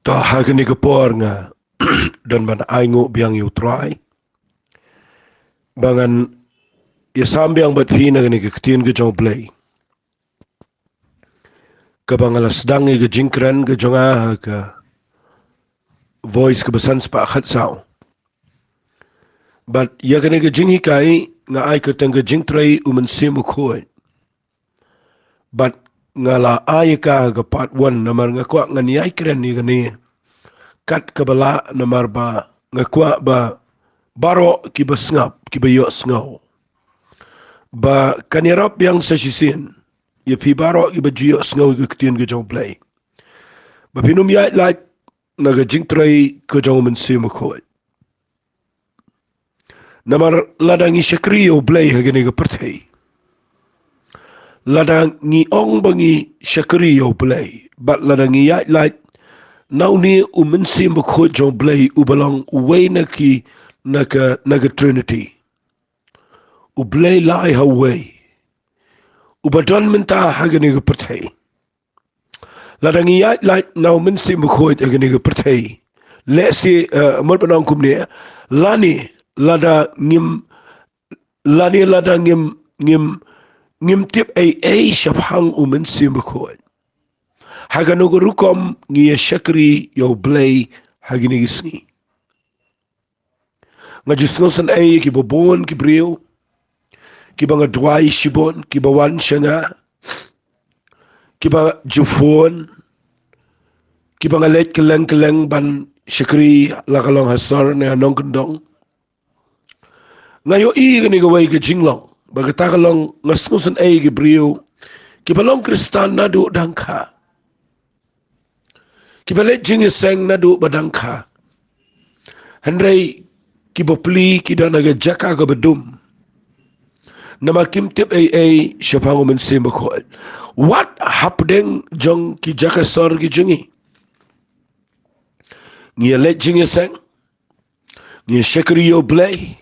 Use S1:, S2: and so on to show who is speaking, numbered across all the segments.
S1: Ta hagani ke por nga dan man aingo biang yu try bangan ya sambiang bat fina gani ke tin ke jong play ke bangala sedang ke jingkran ke jonga ke voice ke besan spa khat sao but ya gani ke jingi kai nga ai ke tang ke Jingtrei Mynsiem khoi but ngala ai ka ke part 1 namar nga kwa ngani ai kren ni gani kat kabala namar ba nga kwa ba baro ki basngap ki bayo sngaw ba kanirap yang sa sisin ye pi baro ki bajiyo sngaw ki ktin ke jong play ba pinum ya like naga Jingtrei ke jong Mynsiem khoi namar ladang i shakri o play hagani ke perthei ladang ngi ong bangi shakri o play but ladang i ya like now ni Mynsiem khoi jong play ubalong way na ki naga Trinity ublay lai haway ubadon minta hagani ke perthei ladang i ya like now Mynsiem khoi hagani ke perthei let's see mar banong kumne lani lada ngim lani lada ngim tip ay shaphang Mynsiem khoi hagano rukom ngi shakri yo blay hagini gisni ngajusngosan ay ki bobon ki brio ki banga dwai shibon ki bawan shanga ki ba jufon ki banga let keleng ban shakri lakalong hasar ne anong kendong ngayo i gani gawai ke jinglong bagatakalong ngasngosan ay ki brio ki balong kristan nadu dangka ki balet jingiseng nadu badangka handrai ki bopli ki danaga jaka ka bedum nama kim tip ay shapang Mynsiem khoi what happening jong ki jaka sor ki jingi ngi let jingiseng ngi shakri yo play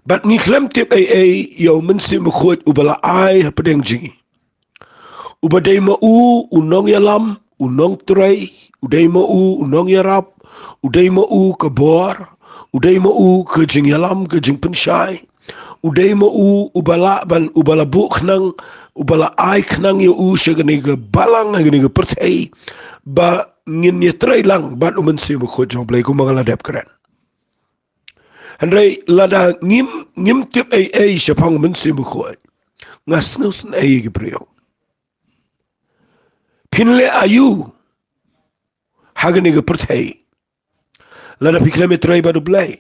S1: but ngi klem tip ay yo Mynsiem khoi ubala ai happening jingi ubadai ma unong yalam unong tray udai ma unong yarap udai ma kabor udai ma ke jing yalam ke jing penshai udai ma ubala ban ubala bu khnang ubala ai khnang yo shagani ke balang ngani ke perthei ba ngin ye tray lang bat Mynsiem khoi jong play ku mangala dep kren handrai lada ngim tip ay shapang Mynsiem khoi ngas ay ke prio pinle ayu hagani ke perthei lada piklame tray badu blay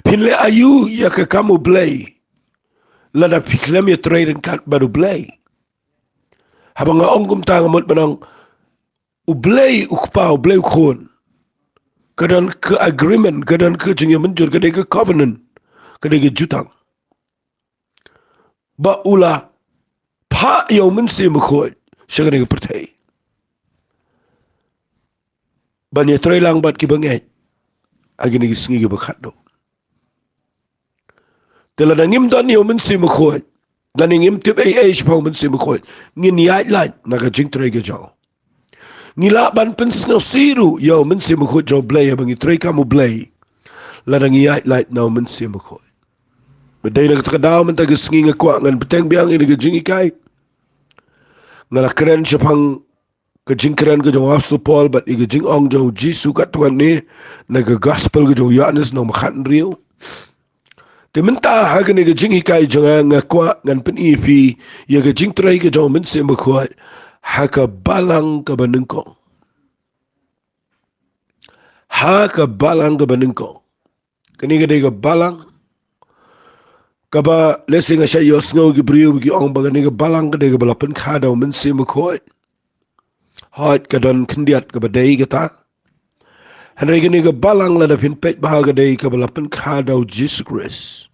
S1: pinle ayu ya ke kamu blay lada piklame tray dan kat badu blay habanga ongkum tang mot banang ublay ukpa ublay khon kadan ke agreement kadan ke jingya menjur kadai ke covenant kadai ke jutang ba ula pa yo Mynsiem khoi shagani ke perthei banya tray lang bat ki bangai agini ki singi ke bakhat do tela ngim don yo Mynsiem khoi dan ngim tip ay shapang Mynsiem khoi ngin yai light naga Jingtrei ke jaw ngila ban pensno siru yo Mynsiem khoi jo blay bangi tray kamu blay ladang yai light now Mynsiem khoi bedai nak takadaw man tag singi ngakwa ngan beteng biang ini ke jingi kai ngala keren shapang ke jingkran ke jong Apostle Paul but i ke jing ong jong Jisu kat tuan ni naga gospel ke jong Yohanes no makhat riu te menta hagani ke jingi kai jong ngakwa ngan pen ipi ya ke Jingtrei ke jong Mynsiem khoi haka balang ke banengkong haka balang ke banengkong kani ke balang kaba lesing asya yo sngaw ki brio ki ong bagani ke balang ke balapan khada Mynsiem khoi hot kadon kendiat ke badai kata hanai gani ke balang la da pin pet bahaga dai ke balapan khada Jesus Christ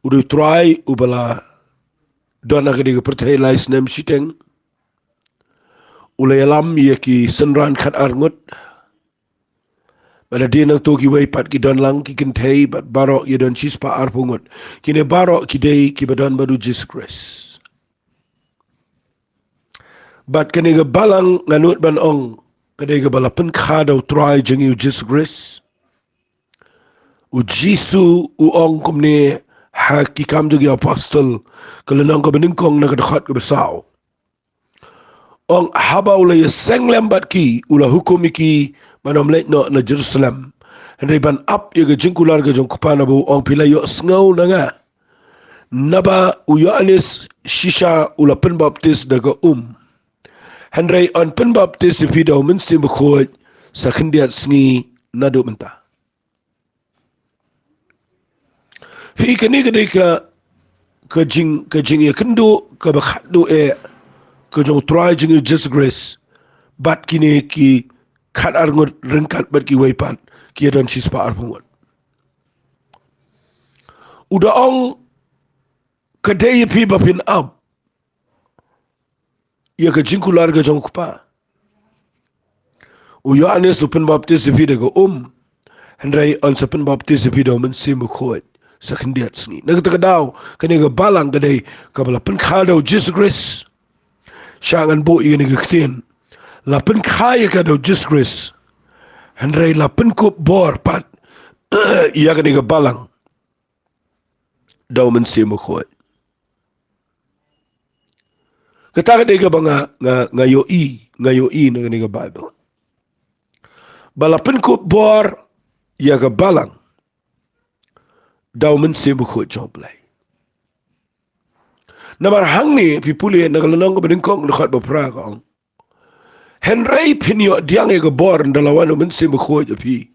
S1: udu try ubala dona ke perthei lais nem siteng ulayalam ye ki senran khat arngut pada dia nak toki wai pat ki don lang ki kentei bat barok ye don chispa arpungut kine barok ki dei ki badon badu Jesus Christ Bat kaniga balang nganut ban ong kaniga balapan kada utrai jeng u Jesus Christ. U Jisu u ong kumne hakikam juga apostol kelenang ka beningkong na kadakhat ka besaw. Ong habaw la yaseng lembat ki ula hukum iki manom leit no na Jerusalem. Henry ban up yaga jingkular ga jong kupana bu ong pilayo sngau na nga. Naba u Yohanes shisha ula penbaptis daga Henry on penbaptis ipida Mynsiem Bakhuid sa khindiat sngi nadu menta. Fi kani ka jing ya kendo ka bakhadu ka jong try jing Jesus Grace bat kini ki khat arngot rengkat bat ki waipan ki dan sispa arpungot. Uda ong kadai pi bapin ab ya ka jingkular ga jong kupa. U Yohanes open baptis pi daga Henry on open baptis pi da Mynsiem Bakhuid sa khindiat sni nagtagadaw kaniga balang kadai kabala penkhadaw Jesus Grace syangan bo ini gaktin lapen khaya kadaw Jesus Grace Henry lapen kup bor pat iya kaniga balang daw Mynsiem Bakhuid kata kaniga ba nga yoi na kaniga Bible balapen kup bor iya ka balang daw Mynsiem Bakhuid joblay. Namar hang ni pipuli nagalanong ko beningkong lukat bapra kong. Henry pinyo diang ega bor dalawan Mynsiem Bakhuid api.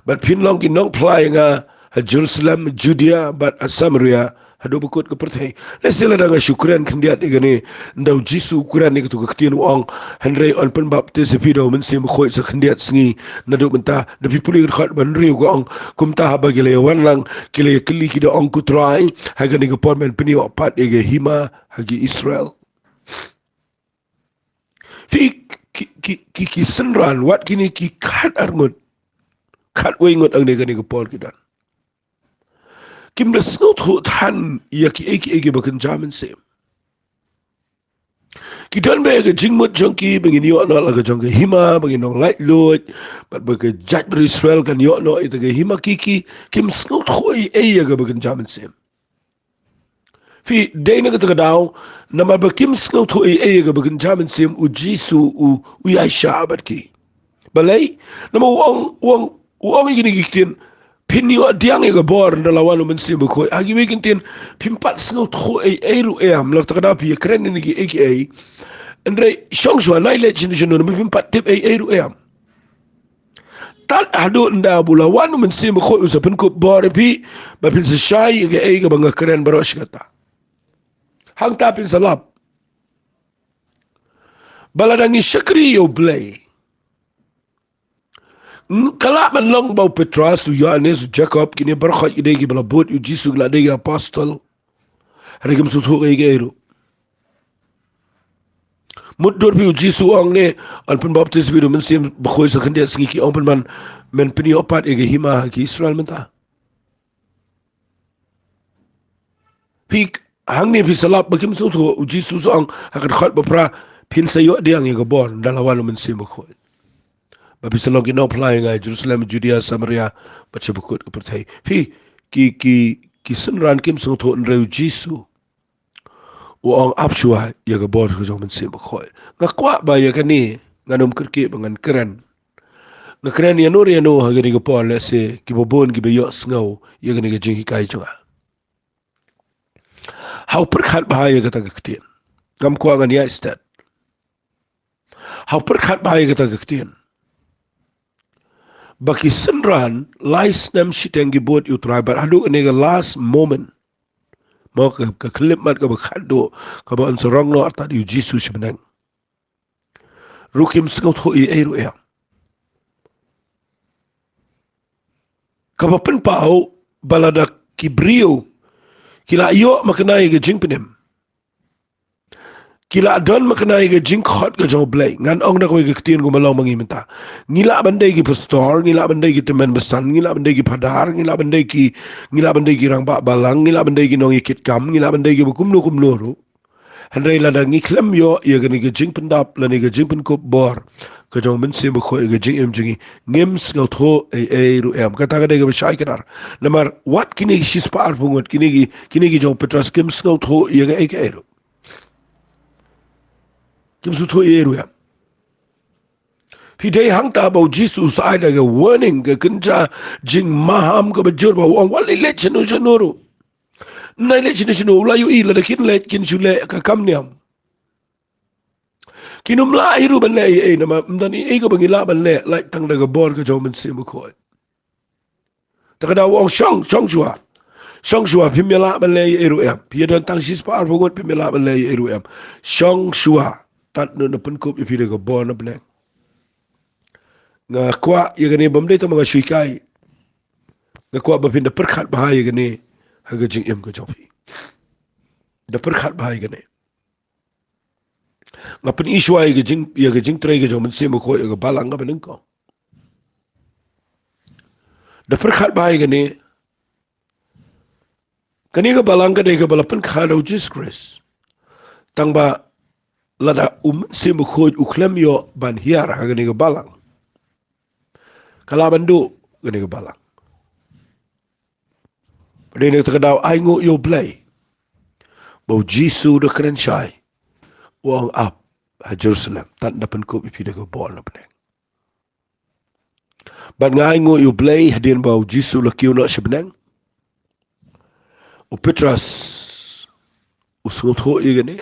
S1: But pinlong kinong play nga Jerusalem, Judea, but Samaria hadu bakut ke pertai. Lesila da nga syukran kandiat igani ndaw Jisu ukuran ni ketu kaktin uang Henry on penbaptis api daw Mynsiem Bakhuid sa kandiat sengi nadu menta da pipuli lukat banri ko ang kumta bagi lewan lang kili kida ong kutrai haga ni pormen pinyo apat ega hima hagi Israel. Fi ki senran wat kini ki kat armut kat wengot ang nega ni Paul kidan. Kim da snot han ya ki eki bakan jamin sem. Kidan ba ga jingmut jongki bangin yo no laga jongki hima bangin no light load but baga jat Israel kan yo no ita ga hima kiki kim snot khoi ya ga bakan jamin sem. Fi day na katagadaw na mabakim snot khoi ga bakan jamin sem u Jisu u ya shabat ki. Balay na mo uang iginigitin pinyo diang ega bor dalawan Mynsiem Bakhuid agi wikintin pimpat snot khoi ru am lak takada pi kren ni gi aka andre shongshwa nai le chin no pimpat tip ru am tat adu nda bulawan Mynsiem Bakhuid usapin ko bor pi bapin sa shai ega banga kren barosh kata hang tapin salap baladangi syakri yo blay kala man long bau Petrus u Yohanes u Jacob kini Bakhuid ide gi balabut u Jisu la de apostol regem sutu ge ero mudur bi u Jisu ong ne an pen baptis bi Mynsiem Bakhuid sa khandiat singi ki ong pen man men pini opat ege hima ki Israel menta pik hang ne fi salap bakim sutu u Jisu ong hakat khat bapra pin sayo diang ege bor dalawan Mynsiem Bakhuid Babi salong kino applying ay Jerusalem, Judea, Samaria, baca bukut ke pertai. Fi ki senran kim sung tu nreu Jisu. Uang apsua ya ke bor ke jong Mynsiem Bakhuid. Ngakwa ba ya kani nganum kerki bangan keren. Ngakeren ya nur ya no hagani ke por lese ki bobon ki beyok sngau ya kani ke jing hikai jonga. Hau perkhat bahaya kata kektian. Ngam kwa ngan ya istat. Hau perkhat bahaya kata kektian. Baki senran lais nam shiteng gibot utrai but hadu nega last moment mau ke klip mat ke bakhado ke ba ansorong no ata di Jisu sebenang rukim sngot ho ru ya ke ba pen pau balada kibrio kila yo makanai ge jingpenem kila don makanai ge jingkhot ge joblay ngan ong na ko ge ktien go malaw mangi menta ngila bandai gi pastor ngila bandai gi teman besan ngila bandai gi padar ngila bandai ki rang ba balang ngila bandai gi nong ikit kam ngila bandai gi kumlo ru Henry la da ngiklem yo ye gani ga jing pendap la ni ga jing pen kop bor ka jong Mynsiem Bakhuid ga jing jingi ngems ngau tho ru kata ga de ga shai kadar namar wat kini shis par pungot kini gi jong Petras ngems ngau tho ye ga ru kim su tho ru Pi day hang ta bau Jesus ai da ga warning ga kinja jing maham ga bajur ba wang wali le chenu chenuru nai le chenu la yu i la da kin le kin chule ka kam niam kinum la hiru ban le nama mdani ga bangi la ban le like tang da ga bor ga jong Mynsiem Bakhuid ta ga da wang shong shua pimela ban le ru pi dan tang sis par pungot pimela ban le ru shong shua tat no na pen kop pi da ga bor na ban nga kwa ye gani bamde to mga shuikai nga kwa ba pin da perkhat bahai gani haga jing ga jofi da perkhat bahai gani nga pen iswai ga Jingtrei ga jong Mynsiem Bakhuid ga balang ga beneng ko da perkhat bahai gani kani ga balang ga de ga balapan khado Jesus Christ tang ba lada Mynsiem Bakhuid uklem yo ban hiar haga ni ga balang kalabandu gani ga balang pada ni ta daw ai ngo yo play bau jisu da kren shai wang up ha Jerusalem tan da pen ko pi da ga bol na pen ban ngai ngo yo play hadin bau jisu la kiu no shibnang o Petras usul tho igane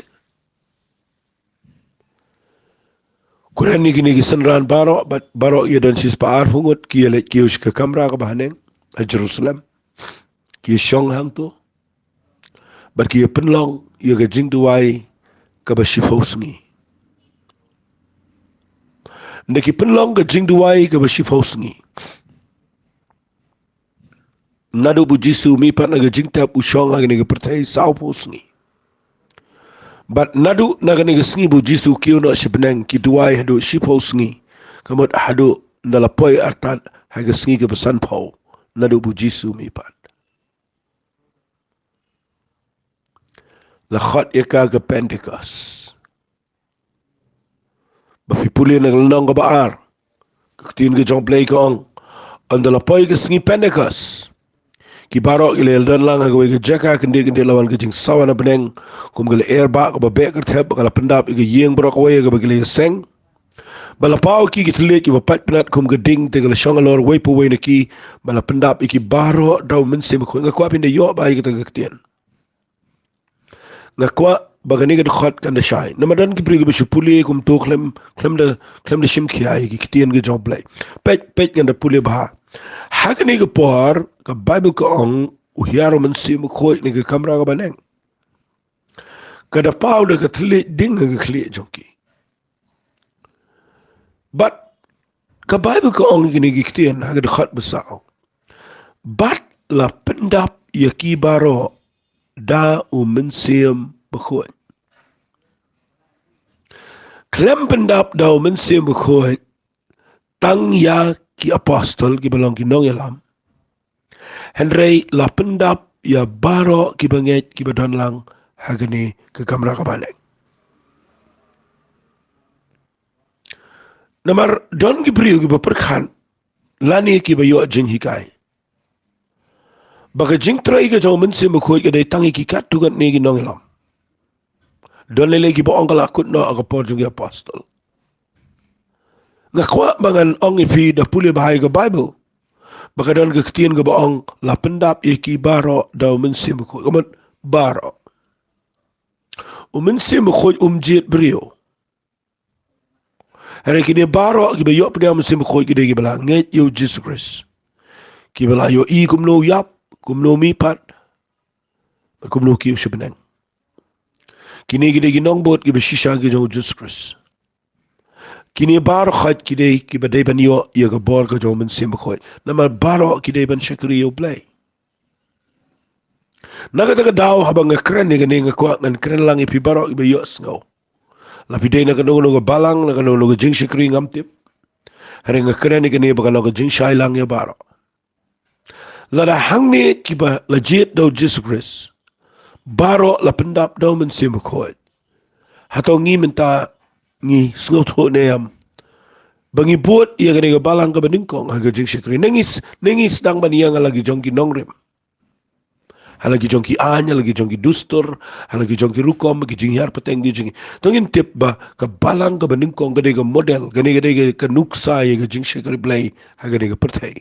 S1: Kuran ni gini gisanran baro ye dan sis paar hungut ki le ki us ka kamera ka bahaneng a Jerusalem ki shong hang to bar ki penlong ye ga jing duai ka ba shifosngi ndeki penlong ga jing duai ka ba shifosngi nadu bu jisu mi pat na ga jing tap u shong ha ga pertai sau posngi but nadu nagani sngi bu jisu kiu no shibnang ki duai hadu shipo sngi kamot hadu nalapoi artan haga sngi ke besan pau nadu bu jisu mi pat la khot eka ke Pentecost ba fi puli nang ga baar tin ke jong play kong andalapoi ke sngi Pentecost ki barok ile dan lang ga wege jaka kende lawan ke jing sawana beneng kum gele air ba ba beker thep kala pendap ke yeng brok we ga gele seng bala pau ki gitle ki ba pat penat kum ge ding te gele shongalor we pu we ne ki bala pendap ki baro daw Mynsiem ko nga kwa pinde yo ba ki tagaktien nga kwa bagani ga khot kan da shai namadan ki prigi be shupuli kum to klem da shim ki ai ki tien ge job lay pet kan da puli ba hakani ga por ka Bible ko ong uhiaro Mynsiem Bakhuid ni ga kamera ga baneng kada pau da ka thle ding ga khle joki but ka Bible ko ong ni gi ktien ha ga khat besao but la pendap yaki baro da Mynsiem Bakhuid klem pendap da Mynsiem Bakhuid tang ya ki apostol ki balong ki nong yalam Henry la pendap ya baro ki banget ki badon lang hagani ke kamera ka baneng namar don ki priu ki baperkhan lani ki bayo jing hikai baga Jingtrei ke jong Mynsiem Bakhuid ke dai tangi ki kat tugat ne ki nong yalam don lele ki bo ongkala kut no aga por jung apostol nga kwa bangan ong ifi da puli bahai ga Bible baka don ga ktien ga baong la pendap iki baro da Mynsiem Bakhuid kamat baro Mynsiem Bakhuid jit brio hari kini baro ki ba yo pdia Mynsiem Bakhuid ki de ki bala nget yo Jesus Christ ki bala yo i kum no yap kum no mi pat kum no ki shubnang kini ki de ki nong bot ki ba shisha ki jo Jesus Christ kini baro khat ki de ki ba de ban yo ye ga bor ga jo Mynsiem Bakhuid namar baro ki de ban shakri yo play naga daga daw habang kren ni gani nga kwa ngan kren lang ipi baro iba yo sngaw lapi de naga no balang naga no jing shakri ngamtip hari nga kren ni gani baka no jing shai lang ya baro lada hangni ki ba legit daw Jesus Christ baro la pendap daw Mynsiem Bakhuid Hatau ngi minta ngi sngot ho neam. Bangi buat ia kena balang ke beningkong haga jing syekri. Nengis dang ban ia lagi jongki nongrem. Halagi jongki anya, lagi jongki dustur, halagi jongki rukom, lagi jing hiar peteng jing. Tongin tip ba ke balang ke beningkong gede ke model, gede ke nuksa ia ke jing syekri blay haga gede ke pertai.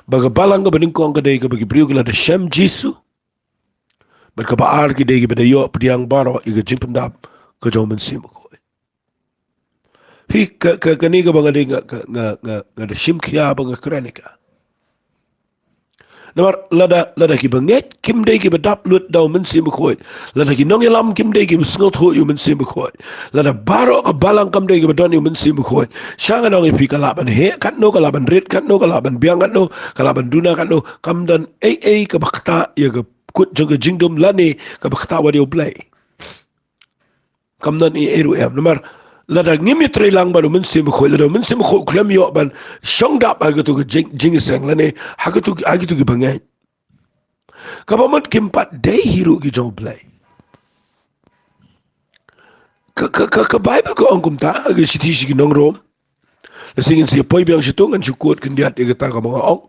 S1: Baga balang ke beningkong gede ke bagi beriu gila de shem jisu. Mereka baar gede ke bedayo pediang baro ia ke jing pendap ke jong Mynsiem koi. Hi ke ni ke bang ade nga de shim kia bang kerenika. Namar lada ki banget kim day ki bedap lut daw Mynsiem koi. Lada ki nong yalam kim day ki sngot ho yu Mynsiem koi. Lada baro ka balang kam day ki bedon yu Mynsiem koi. Shanga nong ipi kalaban he kat no kalaban red kat no kalaban biang kat no kalaban duna kat no kam dan ka bakta ya ka kut jaga jingdom lani ka bakta wa dia play. Kam dan eru em namar lada ngimi lang baru Mynsiem koi lada Mynsiem koi klem yo ban shong dap agatu ka jing seng lani hagatu ki banget. Kapamat kimpat day hiru ki jong play. Ka Bible ko angkum ta agi siti sigi nong rom. Lasingin siya poi biang situngan syukut kendiat dia kata ka mga ong.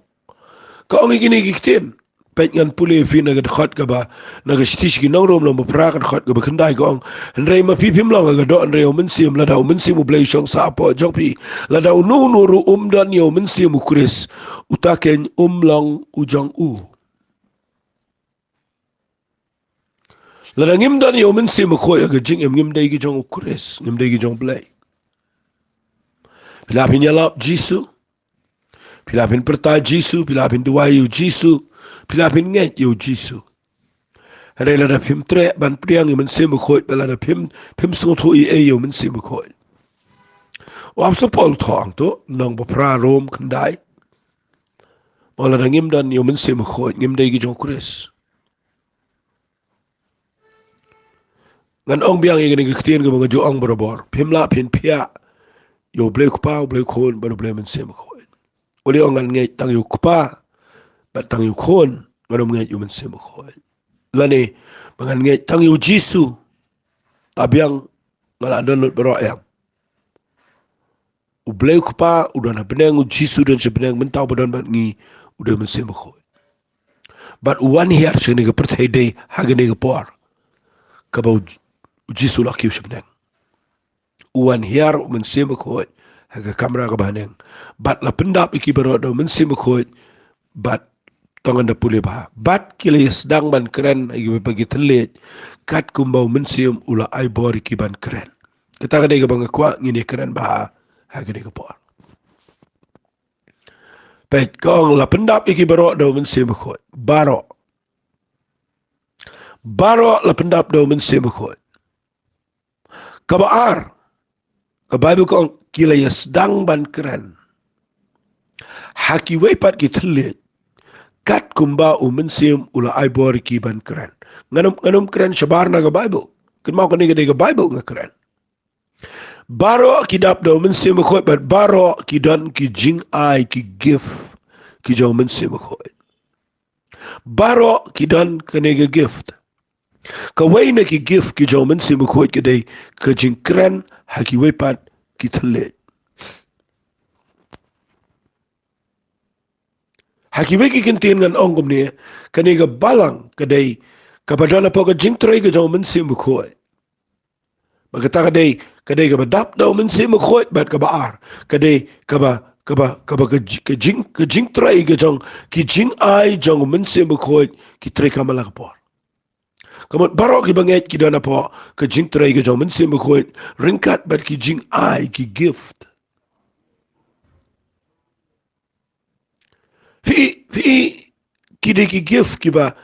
S1: Ka ong ikini kikitin. Pet ngan puli fi naga dekat ka ba naga siti sigi nong rom lang maperakan dekat ka ba kendai ka ong. Henry mapipim lang aga do Henry Mynsiem lada Mynsiem blay syong sa apo jokpi. Lada nuru dan yo Mynsiem ukris utaken lang ujang u. Lada ngim dan yo Mynsiem koi aga jing ngim day ki jong ukris ngim day ki jong blay. Pilapin yalap Jisu, pilapin pertai Jisu, pilapin duai yu Jisu, pilapin nget yu Jisu. Hari lada pim tre ban priang yu Mynsiem koi, lada pim sungut hui yu Mynsiem koi. Wap sepol toang tu, nang bapra rom kendai. Lada ngim dan yu Mynsiem koi, ngim day ki jong ukris. Ngan ong biang yu gani kektian ke mga juang berabor, pim la pin pia. Yo blay kupa, blay kon, baru blay Mynsiem koi. Uli ongan ngay tang yu kupa, bat tang yu kon, baru ngay yu Mynsiem koi. Lani, mangan ngay tang yu Jisu, abiang ngala donut baro ayam. U blay kupa, udah na benang u Jisu dan sebenang mentau badan bat ngi, udah Mynsiem koi. Bat uwan hiar sini ke pertai day, hagani ke por, kabau Jisu laki sebenang. Uwan hiar Mynsiem koi, haga kamera ke baneng. Bat la pendap iki berodo Mynsiem koi, bat tongan da pulih bah. Bat kili sedang ban keren, iki bagi telit, kat kumbau Mynsiem ula ai bor iki ban keren. Kita kadai ke bangga kuat ngini keren bah, haga ni ke por. Pet kong la pendap iki berodo Mynsiem koi, baro la pendap do Mynsiem koi. Kabaar, ka Bible kong kila ya sedang ban keren. Haki wepat ki telit. Kat kumba Mynsiem ula ai bor ki ban keren. Nganum keren syabar na ka Bible. Ken mau kani ka Bible nga keren. Baro ki dap do Mynsiem koi bat baro ki don ki jing ai ki gift ki jong Mynsiem koi. Baro ki don kani ka gift. Kawai na ki gift ki jong Mynsiem koi kadai ka jing keren haki wepat ki telit. Hakiwe ki kintin ngan ongom ni kani ga balang kadai kapadana po ka Jingtrei ka jong Mynsiem koi. Magata kadai ka badap daw Mynsiem koi bat ka baar kadai ka Jingtrei ka jong ki jing ai jong Mynsiem koi ki tre ka malakapor. Kamot baro ki banget ki dana po ka Jingtrei ka jong Mynsiem koi ringkat bat ki jing ai ki gift. Fi kide ki gift kiba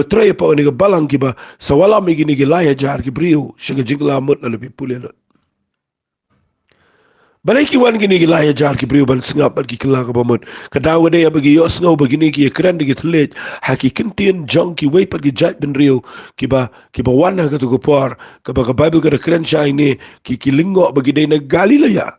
S1: tray pa ni balang kiba sawala mi gini gilaya jar ki brio shiga jingla mut na lebi pulelo. Balai ki wan gini gilaya jar ki brio ban singap bat ki kila ka bamut. Kadawa de bagi yo sngaw bagini ki kran de gitlet haki kintin jong ki way pat ki jat ben rio kiba wana ka to por ka Bible ka kran shay ni ki lingo bagi de na Galilea.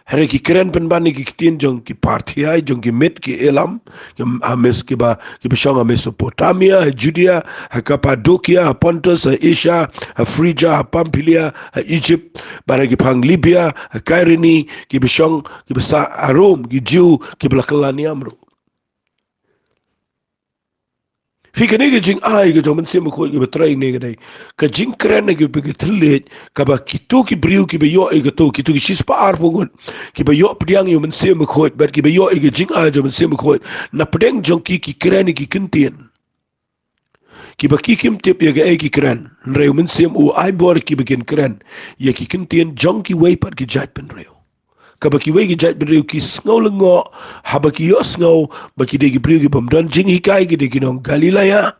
S1: Hari ki keren penbani ki kitin jong ki Parthia, jong ki Med ki Elam, ki Ames ki ba ki bishong Mesopotamia, Judea, Cappadocia, Pontus, Asia, Phrygia, Pamphylia, Egypt, bara ki pang Libya, Kyrene, ki bishong ki basa Rome, ki Jew, ki belakani amro. Fika nega jing ai ke jomen sim ko ke betrai nega dai ka jing kren ke be thle ka ba kitu ki briu ki be yo e ke to kitu ki sis pa ar pungun ki be yo pdiang yo men sim ko bet ki be yo e ke jing ai jomen sim ko na pdeng jong ki kren ki kintien ki ba ki kim tip ye ke e ki kren re men sim u ai bor ki be ken kren ye ki kintien jong ki we pat ki jat pen reo kabaki wegi jat beriu ki sngau lengo habaki yo sngau baki de ki beriu ki bomdan jing hikai ki de ki nong Galilaya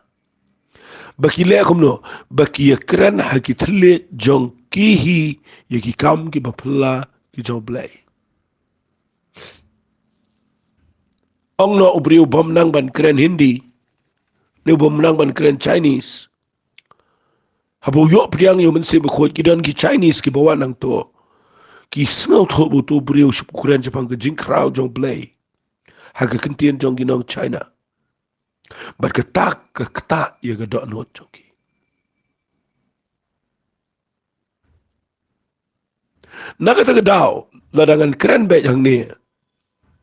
S1: baki le kumno baki ya kran haki thle jong ki hi ye ki kam ki bapla ki jong blai ong no ubriu bom nang ban kran Hindi ne bom nang ban kran Chinese habo yo priang yo men se khot ki don ki Chinese ki bawa nang to ki sngau tho bu to briu shup kuran japang ki jing krau jong blai haka kentien jong ki nong China bat ketak ke ketak ia gedok not joki nak kata gedau ladangan keren bet yang ni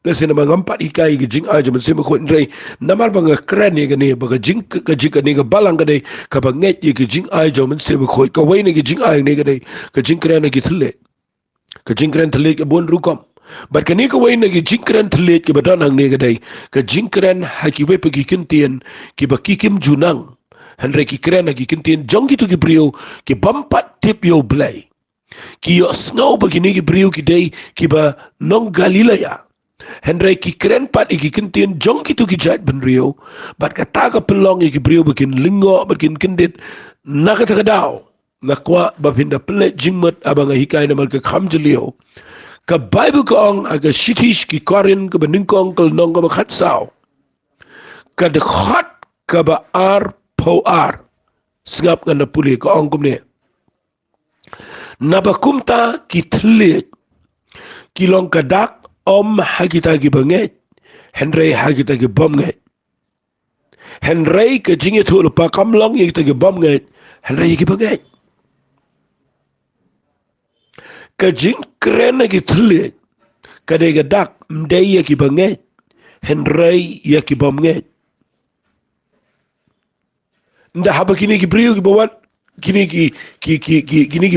S1: lesi nama ngampat ikai ke jing aja mesti mekut ndrei namar bang keren ye ni bang jing ke jing ni ke balang ke dei ke banget ye ke jing aja mesti mekut ke wei ni ke jing ai ni ke dei ke jing keren ni ke thle ke jing keren thle ke bon rukom bat ke ni ke wei ni ke jing keren thle ke badan ang ni ke dei ke jing keren haki we pergi kentien ki baki kim junang Henry ki keren ki kentien jong ki tu ki brio ki bampat tip yo blai ki yo snow begini ki brio ki dei ki ba nong Galilaya Henry ki keren pat ki kentien jong ki tu ki jat ben rio bat kata ka pelong ki brio begin lingo begin kendit nakata kadao nakwa babinda pelet jingmat abang hikai na mal ka khamjelio ka Bible ko ang aga shitish ki korin ka beningkong kal nong ka makhatsao ka de hot ka ba ar po ar sngap nga na puli ka ang kumne nabakumta ki tlit ki long kadak hagita ki banget Henry hagita ki bomnget Henry ka jingi tu lupa kamlong ye ki bomnget Henry ki banget ka jing kren ki tlit ka de gadak mdei ye ki banget Henry ye ki bomnget nda haba kini ki brio ki bawan kini ki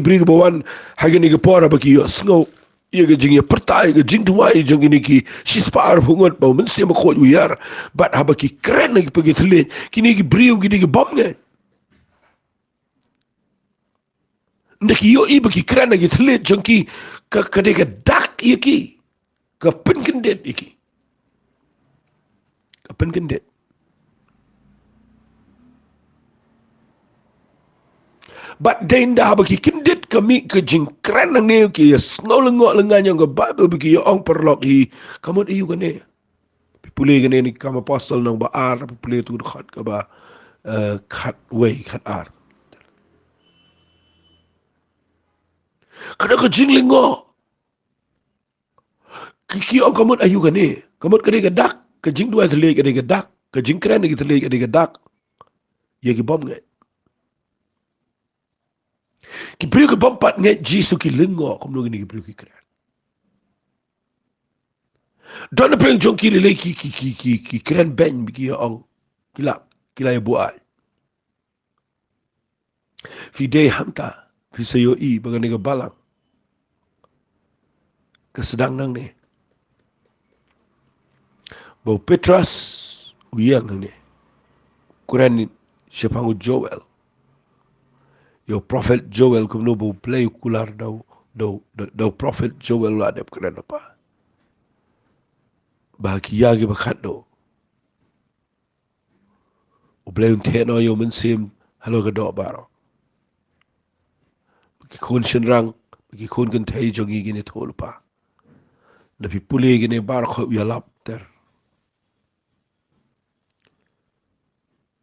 S1: brio ki bawan hagini ki pora baki yo snow ia ke jing ya pertai ke jing tuai jong ini ki sispar hungot bau men se ko uyar bat haba ki kren ki pergi telit kini ki brio kini ki bom nge ndak yo i baki kren ki telit jong ki ka de ka dak iki ka pen kendet iki ka pen kendet bat denda haba ki kendet kami ke jing kren ne ki snow lengok lengan yang ke bible bagi yo ong perlok hi kamot iu kane pulih kene ni kama apostol nang ba ar pulih tu khat ka ba khat way khat ar kada ka jing lingo ki ang kamot ayu kane kamot kade ka dak ka jing dua tele kade ka dak ka jing kren ni tele kade ka dak ye ki bom ngai ki brio ki bom pat ngai jisu ki lingo kom no ni ki brio ki kren don na preng jong ki le ki kren ben ki ang kila ya buai fi day hamta fi sayo i bagani ka balang kesedang nang ni bau Petrus uyang nang ni Quran siapangu Joel yo prophet Joel kum no bau play kular dau prophet Joel la dep kena apa bahagia ge bakat do o play un teno yo Mynsiem halo ga do baro ki kun shinrang ki kun kan thai jogi gine thol pa na pi puli gine bar kho yalap ter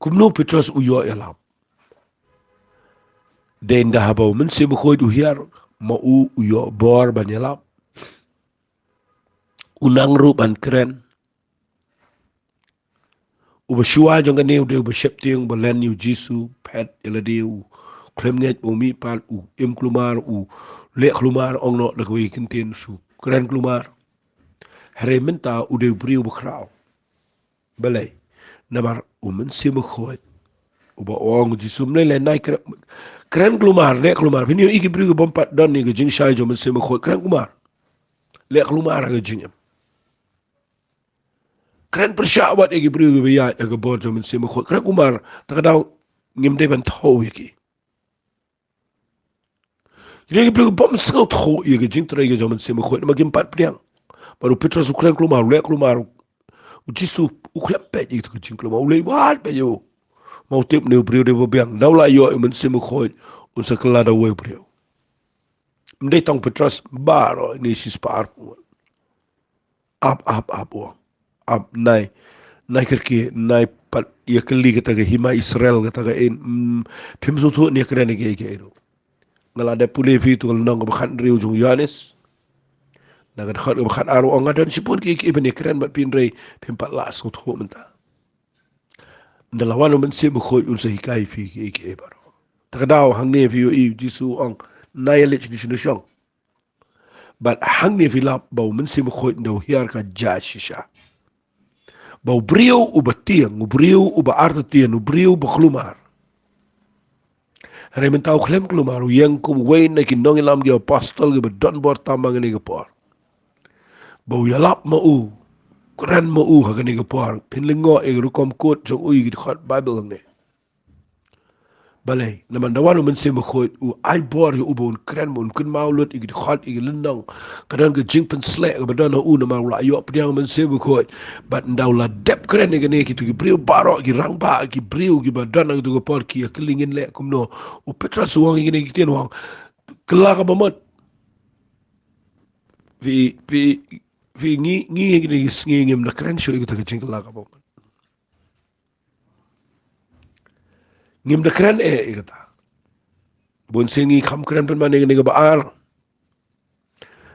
S1: kum no Petrus uyo yalap den da habo Mynsiem khoi du hiar ma uyo bor ban yalap unang ruban keren uba shua jong ganeu de uba shepting ba len yu jisu pet elade u klemnget u mi pal u imklumar u le klumar ongno de kwe kintin su keren klumar hare menta u de bri u krau balai namar u Mynsiem Bakhuid uba ong jisu mle le nai keren klumar le klumar pinio iki bri u bompat don ni ge Jingtrei jo Mynsiem Bakhuid keren klumar le klumar ge jingem keren persyabat iki bri u biya ge bor jo Mynsiem Bakhuid keren kumar takadau ngim de ban thau iki jadi bri bom sengau thau iki Jingtrei ge jo Mynsiem Bakhuid magim pat priang baru Petrus keren klumar le klumar jisu uklempe iki ke jing klumar ulei bat pe yo mau tip ne bri de biang daula yo Mynsiem Bakhuid unsa kala da we bri mdei tong Petrus baro ni sis par up up nai kerki nai pat ya keli kata ke hima Israel kata ke in phim su thu ni kren ke ro ngala de pule fi tu nang ba khan riu jung Yohanes na ga khat ba khat aro anga dan sipun ke ibn kren ba pin rei phim pat la su thu menta ndalawan Mynsiem Bakhuid un sa hikai fi ke baro takadaw hang ne fi i jisu ong nai le chi ni shong but hang ne fi la ba Mynsiem Bakhuid ndo hiar ka ja shisha bau brio uba tiang, brio uba arta tiang, brio uba klumar. Hari mentau klem klumar, yang kum wain na kinong ilam gi apostol gi badon bor tamang ni gapor. Bau yalap mau, keren mau hagani gapor, pinlingo e rukom kot jong ui gi khat Bible ne. Balai, naman dawan Mynsiem Bakhuid u ai bor yu uba un keren mo un kun maulut igi khat igi lindang kadang ge jingpen slek ge badon u na ma yo pdiang Mynsiem Bakhuid bat ndaw la dep keren igi ne ki tu gi brio baro gi rangba gi brio gi badon igi tu gapor ki kelingin le kumno u Petrus wang igi ne gi tien wang kela ka bamot vi ngi igi ne gi ngim na keren sho igi ta gi jingla ka bamot ngim da keren igi ta bon singi kham keren pen mane igi baar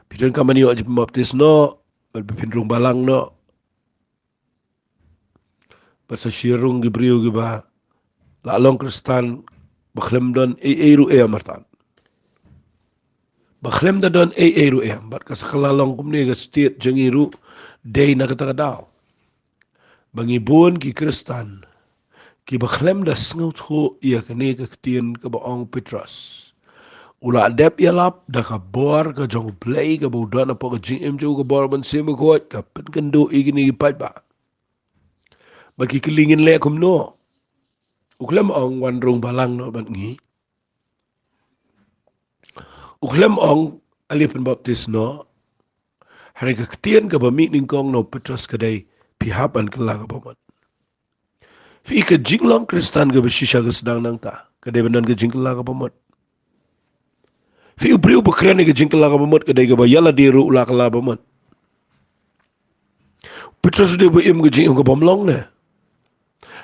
S1: pidon kamani o jip baptis no bal pindrung balang no basa shirung gi brio gi ba la long kristan bakhlem don eru amartan bakhlem da don eru bat kasakala long kumni ga state jangiru day na kata daw bangi bon ki kristan ki bakhlem da sngut ho ia kane ka tien ka baong Petrus ula adep yalap da ka bor ka jong play ka bodan apa ka jim jo ka bor Mynsiem Bakhuid ka pen kendo igini pat ba bagi kelingin le kumno uklem ong wan rong balang no ban ngi uklem ong alipen baptis no hari ka tien ka ba meeting kong no Petrus kadai pihapan kelang ba mat fi ka jinglong kristan ka besisha ka sedang nang ta kadai benan ka jingla ka ba mat fi ubriu bakren ka jingla ka ba mat kadai ka ba yala diru ula ka la ba mat Petrus de ba im ka jing ka bomlong ne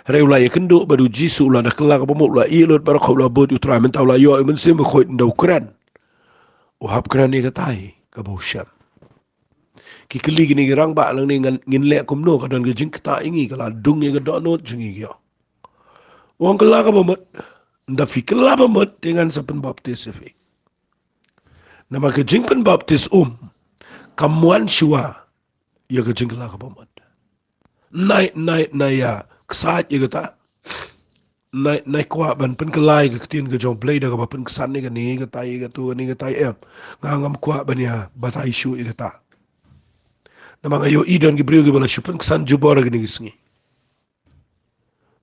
S1: hari ula ya kendo baru jisu ula na kala ka ba mat ula ilot bar ka ula bot utra men ta ula yo Mynsiem Bakhuid ndau kren uhap kren ni ka tai ka ba syam ki keli gini girang ba lang ni ngin le kumno ka don ka jing ta ingi kala dung ye ka donot jingi yo wong kala ka ba mat nda fi kala ba mat dengan sa penbaptis fi nama ka jing penbaptis kamuan shua ya ka jing kala ka ba mat nai ya ksat ya ta nai kwa ban pen kalai ka tin ka jong play da ka ba pen ksan ni ka ni ka tai ka tu ni ka tai ngam kwa ban ya batai shu ya ta nama ngayo idon gi brio gi bala shupen ksan jubora gi ni gisngi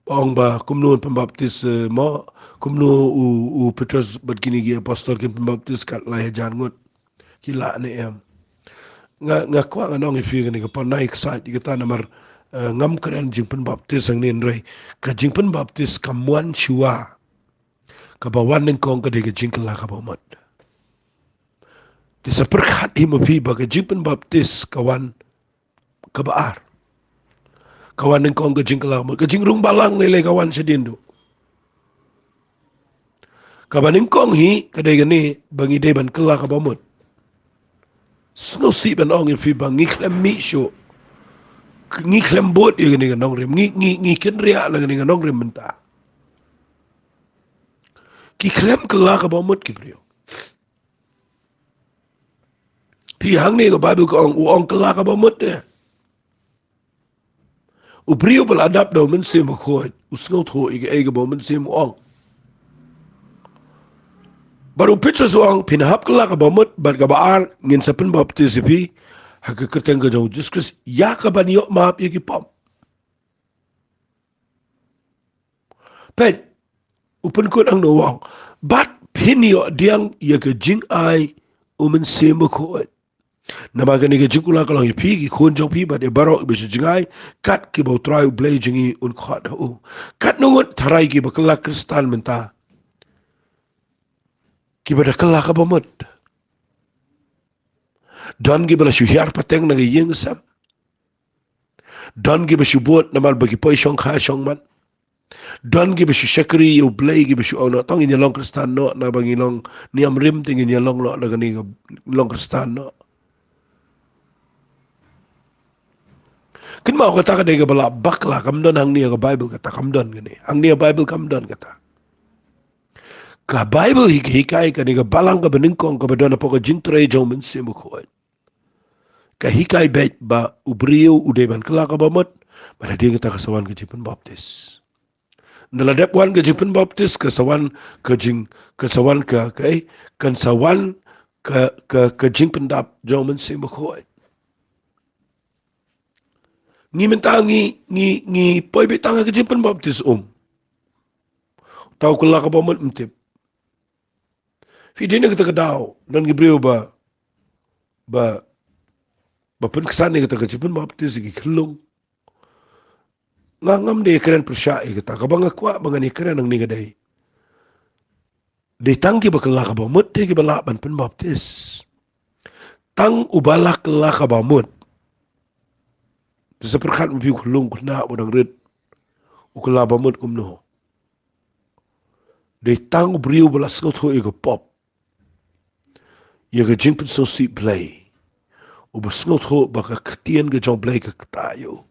S1: Ong ba kumno pembaptis mo kumno u Petrus bat kini gi apostol ki pembaptis kat la jan ngot kila ne nga kwa nga nong ifi ni ka panai excited ki ta namar ngam kren jing pembaptis ang nin rei ka jing pembaptis kamuan shua ka bawan ning kong ka de jing kala ka bamat ti sa perkhat himo fi ba ka jing pembaptis kawan ka baar kawan ng kong kajing kalamat kajing rung balang nilai kawan sedindo kawan ng kong hi kadai gani bangi deban kala kabamot Snow si ban ong fi bang ngi klem mi sho. Ngi klem bot ye ni nong rim ngi ken ria la ni nong rim menta. Ki klem kala ka ba mut ki brio. Pi hang ni ka Bible ko ong kala ka ba mut de. U brio bal adap do Mynsiem Bakhuid. U snow tho ige ba Mynsiem ong. Baru picture soang pinahap kala ka ba mut bar ka baar ngin sa pin baptisipi hakikateng ka jong Jesus Christ ya ka ba niyo maap ye ki pom. Pet upen kun ang nawang bat pinyo diang ye ka jing ai Mynsiem Bakhuid. Nama ka ni ka jing kula ka lang pi ki kun jong pi bat e barok bisu jingai kat ki ba try blay jingi un khat ho. Kat nungut tarai ki ba kala kristan menta. Ki ba da kala ka ba mut. Dan ki bala syuhiar pateng na yeng sam. Dan ki ba syubot namal bagi poi syong kha syong man. Dan ki ba syakri yu blay ki ba syu ono tong in long kristan no na bagi long niam rim tingin ya long lo na gani long kristan no. Kin mau kata ka dega bala bakla kamdon hang niya ka Bible kata kamdon gani. Hang niya Bible kamdon kata. Ka Bible hikai ka dega balang ka beningkong ka badona po ka Jingtrei jong Mynsiem Bakhuid. Ka hikai bet ba ubriyo udeban kala ka bamot pada dia kita kasawan ke Jipen Baptis. Naladap wan ke Jipen Baptis kasawan ke jing kasawan ke kan sawan ke jing pendap jong Mynsiem Bakhuid. Ngi mentangi ngi poi betang ke Jipen Baptis Tahu kala ka bamot mtip. Fidina kita kedau dan gibriyo ba pen kesan kita ke Jipen Baptis gi kelung. Ngam de keren persya kita kabang akwa bangan keren nang ni gadai. De tangki bakala ka bamut de ki bala ban pen baptis. Tang ubalak la ka bamut. Seperkat mpi kulung kuna bodang red. Ukala bamut kumno. De tang briu bala skot ho ego pop. Ye ga jingpen so si play. Uba skot ho baka ketien ga jong play ka ketayo.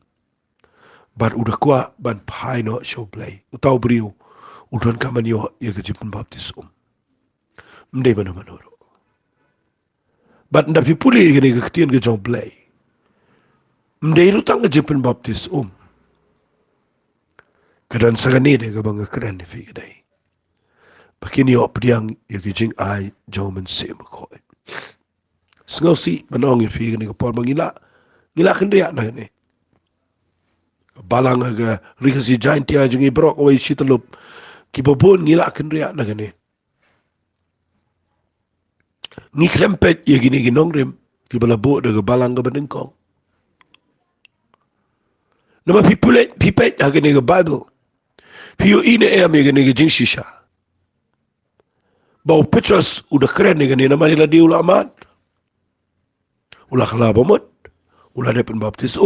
S1: Bar udah kwa ban pai no show play. Utau briu. Udon kaman yo ye ga jingpen baptis Mdei manuro. Bat ndapi puli gini ke ketien ke jong play. Mdei rutang ke Jipen Baptis Kadan sagani de ke bangga keren ni fi kedai. Pakini yo pediang ye ke jing ai jong Mynsiem Bakhuid. Sengau si manong ye fi gini ke por mangila. Ngila kendriak na gini. Balang aga rikasi jain tia jungi brok awai sitalup. Kibobon ngila kendriak na gini. Ngi krempet ye gini ginong rim. Kibala bo de ke balang ke benengkong. Nama pipet hagani ke Bible. Piyo ine me gani ke jing shisha. Bau Petrus udah keren ni gani nama nila di ulamat. Ulah kala bomot. Ulah depan baptis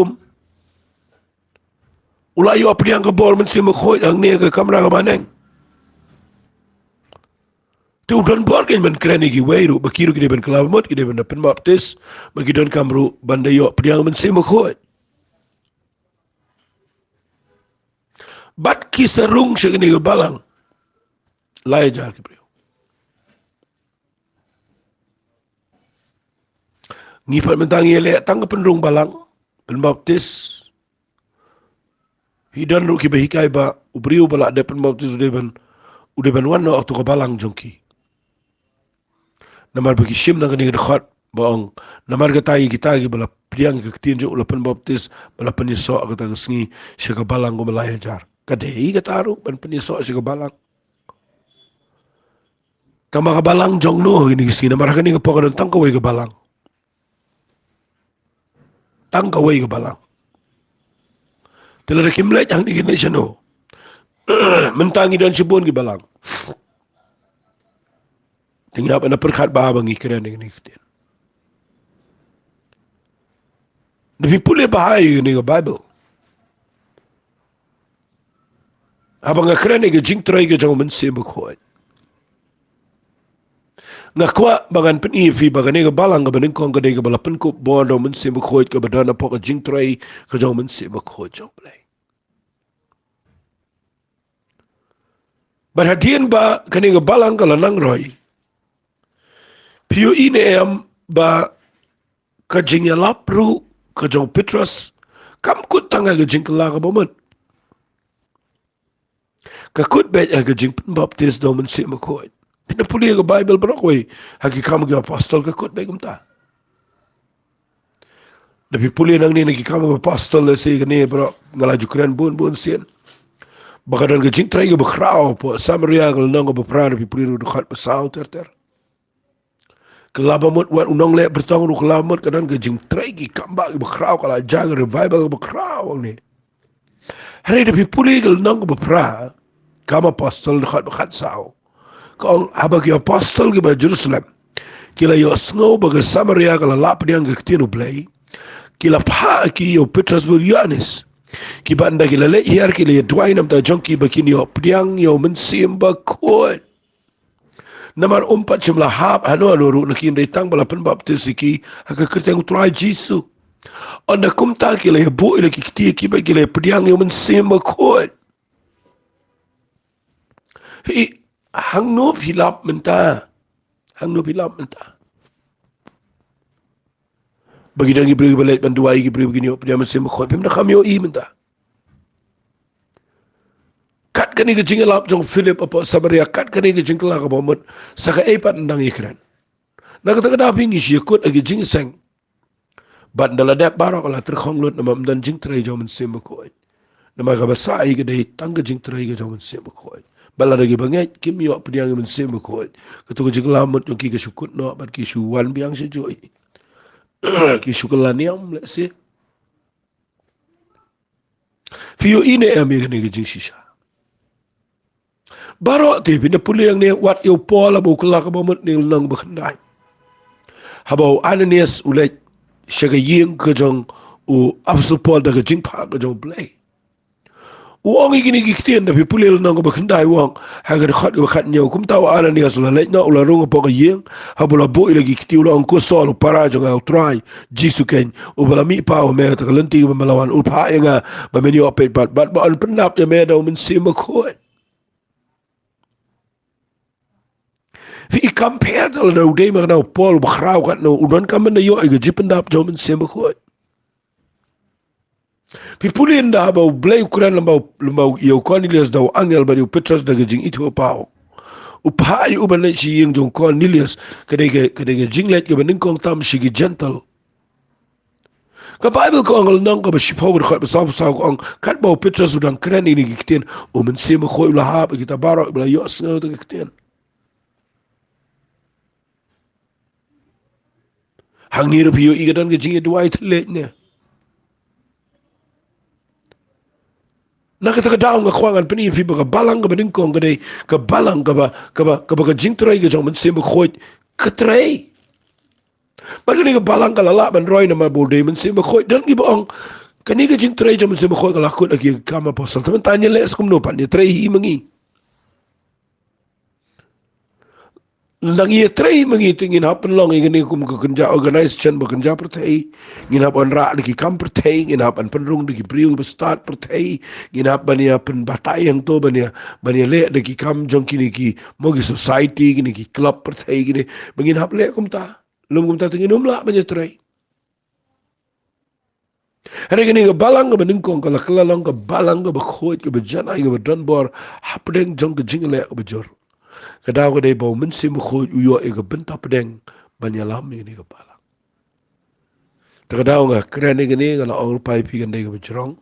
S1: Ulah yo apa yang ke bol Mynsiem Bakhuid ang ni ke kamera ke maneng. Tu dan borgen men keren ni giweiru bakiru ki depan kala bomot ki depan depan baptis bagi don kamru banda yo apa yang Mynsiem Bakhuid. Bat ki serung segini ke balang. Lai jar ke brio. Ngifat mentang ye tang ke penrung balang pen baptis. Hidan ru ki bahikai ba ubriu bala depan baptis udeban wan no waktu ke balang jongki. Namar bagi sim nang kini dekat baong. Namar kata kita bala priang ke ketien jo ulapan baptis bala peniso kata kesengi syaka balang ko malaya jar. Kadei kata ru ban peniso syaka balang. Tama ka balang jong no ini kisi namar kini ke pokadon tang kawai ke balang. Tang kawai ke balang. Telah kimlet yang dikini siya no. Mentangi dan sibun ke balang. Tinggal apa na perkat babang ikiran dengan ikhtiar. Tapi pulih bahaya ni ke Bible. Abang ikiran ni ke Jingtrei ke jong Mynsiem Bakhuid. ngakwa bangan pen fi bagane ga balang ga banin kong ga de ga balapan ko bodo Mynsiem Bakhuid ga badana po ga Jingtrei ga jo Mynsiem Bakhuid jo play. Berhadian ba kani ga balang ga lanang roy. Piu ine em ba ka jingya lapru ka jo Petrus kam kut tanga ga jingkala ga bomen. Ka kut bet ga jing baptis do Mynsiem Bakhuid. Pina puli ga Bible brokwe hagi kam ga apostol ka kut begum ta. Tapi puli nang ni nagi kam ga apostol le se ga ne bro ngalaju kren bun sien. Bakadan ga Jingtrei ga bakrao po Samaria ga nang ga bapra pi puli ru khat pasau ter. Kelaba mut wat unang le bertang ru kelaba mut kadan ga Jingtrei gi kamba ga bakrao kala jaga revival ga bakrao ni. Hari pi puli ga nang ga bapra kama apostol khat sao. Kong habag ya apostol ga ba Jerusalem. Kila yo snow baga Samaria ga lap diang ga ktinu play. Kila pa ki yo Petrus bu Yohanes. Ki banda kila le hier kila ya duai nam ta jongki bakini yo pdiang yo Mynsiem Bakhuid. Namar umpat jumlah hab hanu ru nakin retang balapan baptis ki haka kerteng utrai Jisu. Anda kumta kila ya bu ila ki kiti ki ba kila ya pdiang yo Mynsiem Bakhuid. Fi hang no hilap menta. Hang no hilap menta. Bagi dangi beri balik banduai ki beri begini pdiang Mynsiem Bakhuid. Pimna kami yo I menta. Kat kani ke jingelap jong Philip apa Samaria kat kani ke jingkala ka bomot saka epat ndang ikran. Nakata kada pingi si yakut agi jingseng. Bat daladap barok ala terkhong lut nama mdan Jingtrei jong Mynsiem Bakhuid. Nama ka basai ke dai tangga Jingtrei ke jong Mynsiem Bakhuid. Bala lagi bangai kim yo pediang Mynsiem Bakhuid. Ketu ke jingla mot jong ki ke sukut no bat ki suwan biang se joy. Ki sukalan yang let's say. Fiyo ine ami kani ke jing sisa. Baro ti pina puli yang ni wat yo pola bu kala ka bomot ni nang bakhandai. Habau Ananias ulet shaga ying ka jong u apsu pol daga jingpa ka jong play. Uang igini giktian tapi puli nang bakhandai wang haga khat ka khat nyaw kum taw Ananias la let na ula rung pa ka ying habula bo ila gikti ula ang ko sol para jong au try Jisu ken u bala mi pa o me ta lenti ba malawan u pa nga ba menyo apet bat ba an penap ya me daw Mynsiem Bakhuid. Fi compare dal na uday mag na Paul bakraw kat na udon ka man na yo ay gajipendap jo Mynsiem Bakhuid. Pi pulin da ba blay kuran lambaw yo Cornelius daw angel ba yo Petrus da gajing ito pao. Upay uban na si yung jong Cornelius kadai jinglet ka baning kong tam sige gentle. Ka Bible ko ang nang ka ba sipaw ba kat basaw ko ang kat ba Petrus udang kren ini giktin o Mynsiem Bakhuid lahap kita barok bla yo sno da giktin. Hang ni rupiyo igadan ke jinge duai telet ne. Nakata ka daw nga kwangan peni fi ba balang ka baning kong kadai ka balang ka ba ka Jingtrei ka jong Mynsiem Bakhuid ka trei. Pag ni ka balang ka lala man roy na mabulde Mynsiem Bakhuid dan iba ang kani ka Jingtrei jong Mynsiem Bakhuid ka lakot agi kama apostol. Taman tanya les kum no pan ni trei hi mangi. Nangi trei mangi tingin happen long ingin kum kerja organize chen bekerja pertai ngin hapan ra di kam pertai ngin hapan penrung di priu start pertai ngin hapan ya pen batai yang to bania le di kam jong kini ki mogi society kini ki club pertai kini ngin hap le kum ta lum kum ta tingin umla banya trei hari kini ke balang ke beningkong kala lang ke balang ke Bakhuid ke bejana ke bedanbor hapdeng jong ke jingle ke bejor Kadaw kadai bau Mynsiem Bakhuid uyo ega benta pedeng banyalam ini kepala. Takadaw nga keren ini ngala all pai pi gandai ke bejrong.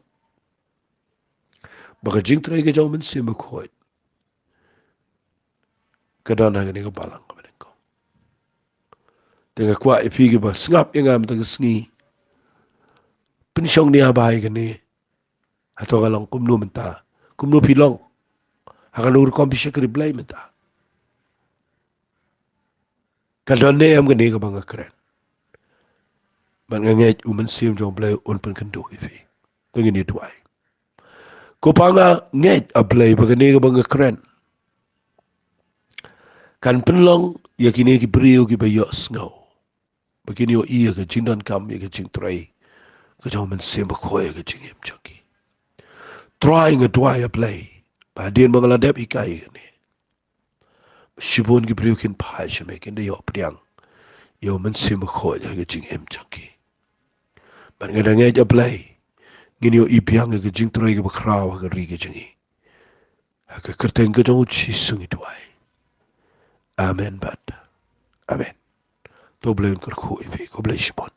S1: Baka Jingtrei ke jauh Mynsiem Bakhuid. Kadaw na ini kepala ka benengko. Tengah kuat pi ke ba sngap yang am tengah sengi. Pensyong ni abai kini. Atau kalau kumno menta, kumno pilong. Akan ur kompisya keriblay menta. Kalau ni am kini kabang keren. Man ngangit Mynsiem jong blay unpan kendo ifi. Tengin itu ay. Kupanga ngit ablay bagani kabang keren. Kan penlong yakini ki brio ki bayos ngau begini o iya ke jingdan kam ya ke jingtrei ke jauh Mynsiem Bakhuid ke jingem chaki trying a dwaya play ba din mangaladep ikai ni shibun ki brio kin pai shame kin de yo priang yo Mynsiem Bakhuid ke jingem chaki ban ngadang ja play ngini yo ibiang ke jingtrei ke bakraw ke ri ke jingi ke kerteng ke jauh chi sungi dwai amen bat amen. Doblen kerkhoe, ko blij man.